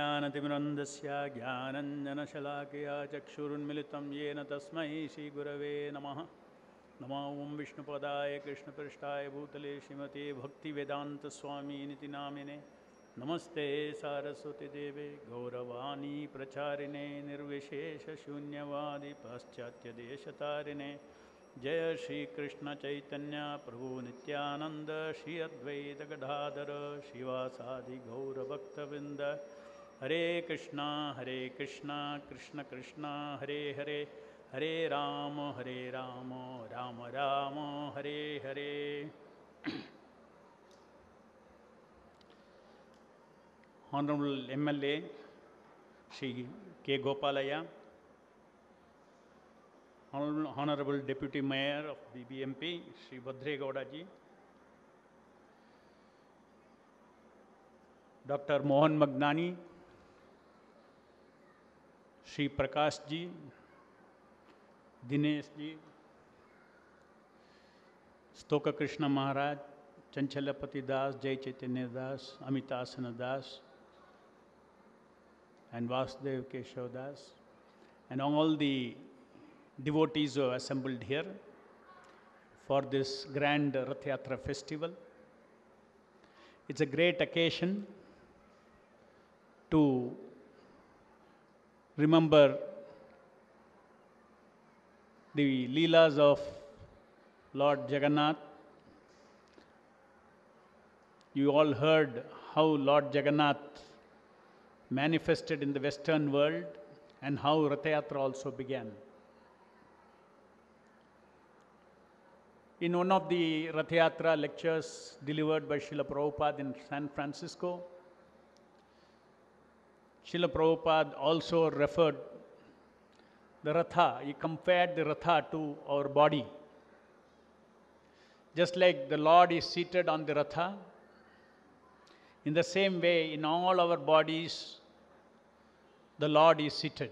ओमज्ञानतिमिरन्दस्य ज्ञानञ्जनशलाकया चक्षुरुन्मिलितं येन तस्मै श्रीगुरवे नमः। नमो ॐ विष्णुपदाय कृष्णपृष्ठाय भूतले श्रीमते भक्तिवेदान्तस्वामिनिति नामिने। नमस्ते सारस्वतीदेवे गौरवाणी प्रचारिणे निर्विशेषशून्यवादी पाश्चात्यदेशतारिणे। जय श्री कृष्ण चैतन्य प्रभु नित्यानंद श्री अद्वैत गदाधर शिवासादि गौरभक्तवृंद। हरे कृष्णा कृष्ण कृष्ण हरे हरे, हरे Ram Ram Ram Hare Hare. Honorable MLA Shri K. Gopalaya, Honorable Deputy Mayor of BBMP, Shri Badre Gowda ji, Dr. Mohan Magnani, Shri Prakash ji, Dinesh ji, Stoka Krishna Maharaj, Chanchalapati Das, Jai Chaitanya Das, Amitasana Das, and Vasudev Keshav Das, and all the devotees who are assembled here for this grand Rath Yatra festival. It's a great occasion to remember the Leelas of Lord Jagannath. You all heard how Lord Jagannath manifested in the Western world and how Rath Yatra also began. In one of the Rath Yatra lectures delivered by Srila Prabhupada in San Francisco, Srila Prabhupada also referred the Ratha, he compared the Ratha to our body. Just like the Lord is seated on the Ratha, in the same way in all our bodies, the Lord is seated.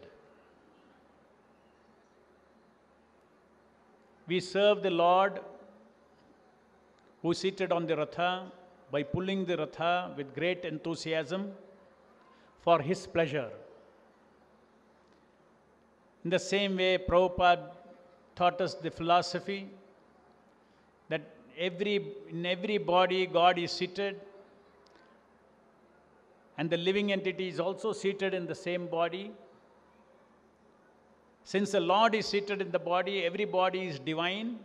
We serve the Lord who is seated on the Ratha by pulling the Ratha with great enthusiasm for His pleasure. In the same way, Prabhupada taught us the philosophy that in every body God is seated, and the living entity is also seated in the same body. Since the Lord is seated in the body, every body is divine,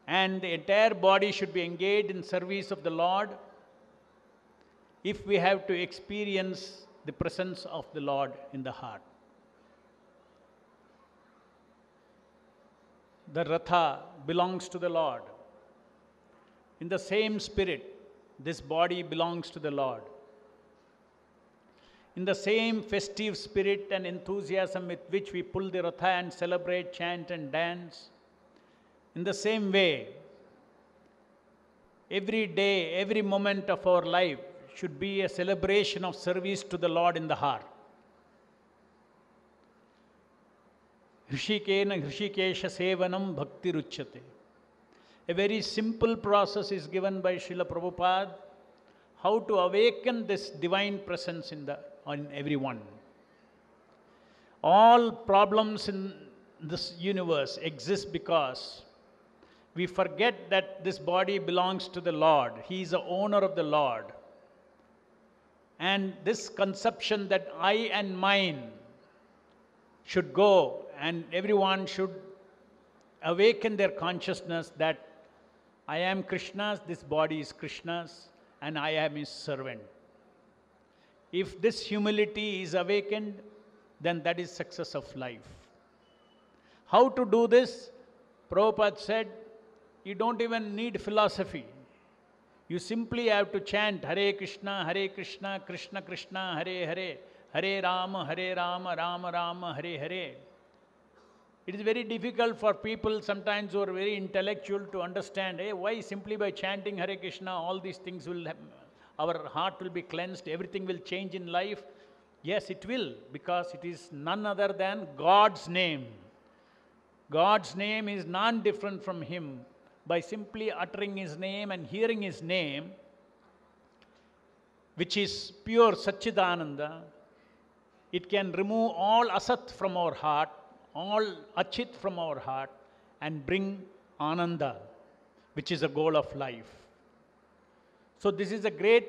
and the entire body should be engaged in service of the Lord if we have to experience the presence of the Lord in the heart. The Ratha belongs to the Lord. In the same spirit, this body belongs to the Lord. In the same festive spirit and enthusiasm with which we pull the Ratha and celebrate, chant and dance, in the same way, every day, every moment of our life should be a celebration of service to the Lord in the heart. Hrishikena Hrishikesha Sevanam Bhakti Ruchyate. A very simple process is given by Srila Prabhupada, how to awaken this divine presence in everyone. All problems in this universe exist because we forget that this body belongs to the Lord. He is the owner of the Lord. And this conception that I and mine should go, and everyone should awaken their consciousness that I am Krishna's, this body is Krishna's, and I am His servant. If this humility is awakened, then that is success of life. How to do this? Prabhupada said, you don't even need philosophy. You simply have to chant Hare Krishna, Krishna Krishna, Hare Hare, Hare Rama, Rama Rama, Hare Hare. It is very difficult for people sometimes who are very intellectual to understand, why simply by chanting Hare Krishna, all these things will happen. Our heart will be cleansed, everything will change in life. Yes, it will, because it is none other than God's name. God's name is none different from Him. By simply uttering His name and hearing His name, which is pure Satchidananda. It can remove all asat from our heart, all achit from our heart, and bring ananda, which is a goal of life. So this is a great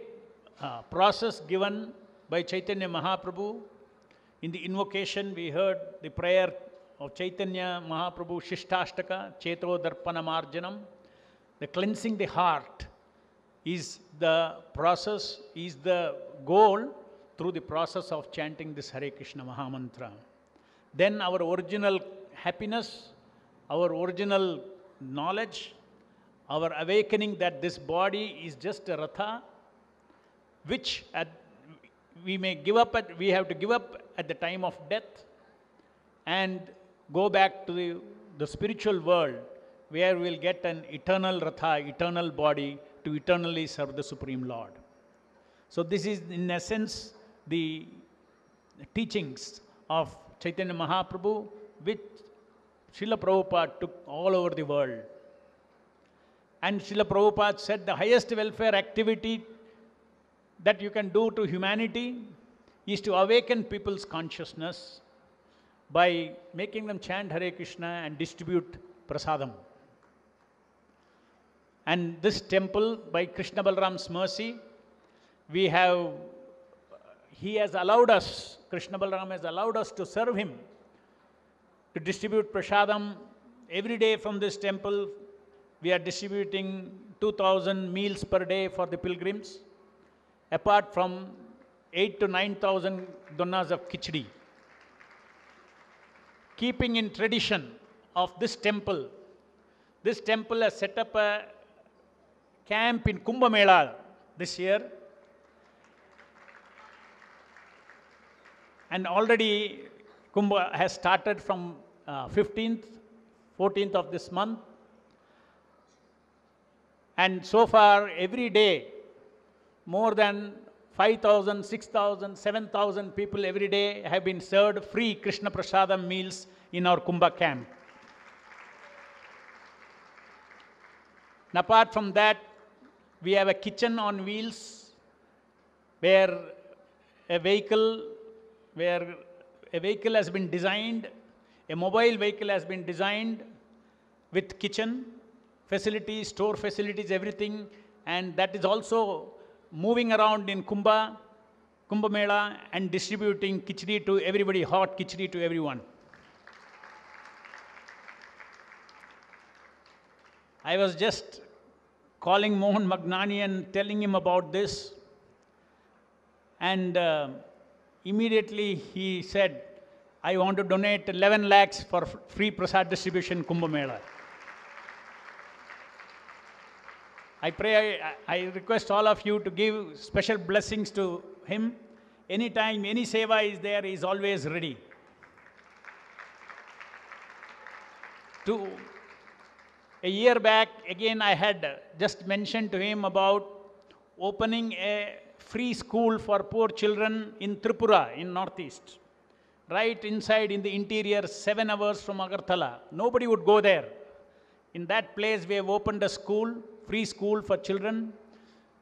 process given by Chaitanya Mahaprabhu. In the invocation, we heard the prayer of Chaitanya Mahaprabhu Shishtashtaka, Cheto Darpana Marjanam. The cleansing the heart is the process, is the goal through the process of chanting this Hare Krishna Mahamantra. Then our original happiness, our original knowledge, our awakening that this body is just a ratha, which we may give up we have to give up at the time of death and go back to the spiritual world where we'll get an eternal ratha, eternal body to eternally serve the Supreme Lord. So this is in essence the teachings of Chaitanya Mahaprabhu, which Srila Prabhupada took all over the world. And Srila Prabhupada said the highest welfare activity that you can do to humanity is to awaken people's consciousness by making them chant Hare Krishna and distribute prasadam. And this temple, by Krishna Balram's mercy, he has allowed us, Krishna Balram has allowed us to serve him, to distribute prasadam. Every day from this temple, we are distributing 2,000 meals per day for the pilgrims, apart from 8,000 to 9,000 donnas of khichdi. Keeping in tradition of this temple has set up a camp in Kumbh Mela this year. And already Kumbh has started from 15th, 14th of this month. And so far, every day, more than 5,000, 6,000, 7,000 people every day have been served free Krishna Prasadam meals in our Kumbh camp. And apart from that, we have a kitchen on wheels where a vehicle has been designed, a mobile vehicle has been designed with kitchen facilities, store facilities, everything, and that is also moving around in Kumbh Mela and distributing khichdi to everybody, hot khichdi to everyone. I was just calling Mohan Magnani and telling him about this, and immediately he said, I want to donate 11 lakhs for free prasad distribution Kumbh Mela. I request all of you to give special blessings to him. Anytime any seva is there, he is always ready. A year back, again, I had just mentioned to him about opening a free school for poor children in Tripura, in Northeast. Right inside in the interior, 7 hours from Agartala. Nobody would go there. In that place, we have opened a school, free school for children.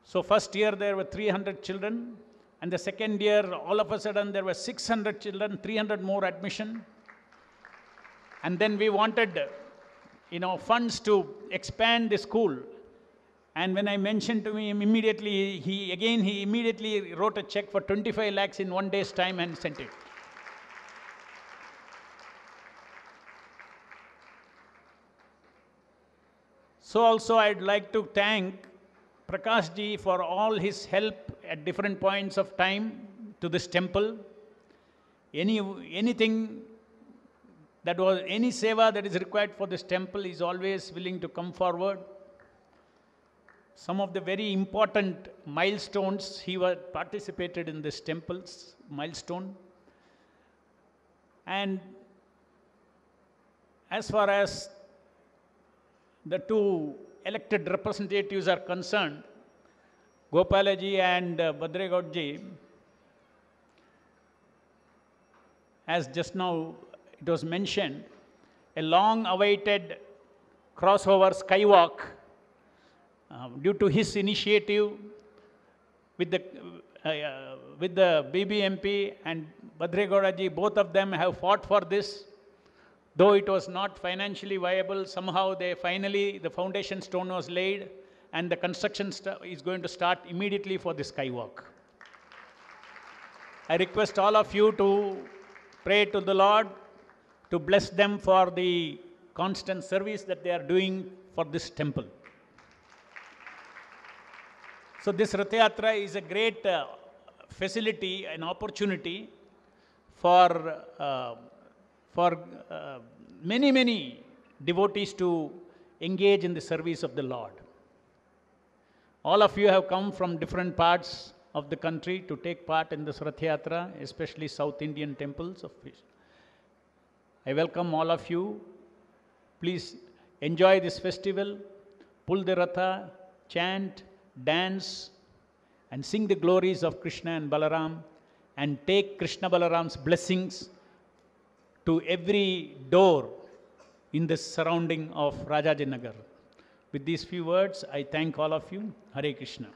So first year, there were 300 children. And the second year, all of a sudden, there were 600 children, 300 more admission. And then we wanted, funds to expand the school. And when I mentioned to him immediately, he immediately wrote a check for 25 lakhs in 1 day's time and sent it. So also I'd like to thank Prakash ji for all his help at different points of time to this temple. Anything that was, any seva that is required for this temple, is always willing to come forward. Some of the very important milestones, he participated in this temple's milestone. And as far as the 2 elected representatives are concerned, Gopalaji and Badregaudji, as just now it was mentioned, a long-awaited crossover skywalk, due to his initiative, with the with the BBMP and Badregoda ji, both of them have fought for this. Though it was not financially viable, somehow they finally, the foundation stone was laid and the construction is going to start immediately for the skywalk. I request all of you to pray to the Lord to bless them for the constant service that they are doing for this temple. So this Rath Yatra is a great facility, an opportunity for many devotees to engage in the service of the Lord. All of you have come from different parts of the country to take part in this Rath Yatra, especially South Indian temples. I welcome all of you. Please enjoy this festival, pull the Ratha, chant, dance, and sing the glories of Krishna and Balaram, and take Krishna Balaram's blessings to every door in the surrounding of Rajajinagar. With these few words, I thank all of you. Hare Krishna.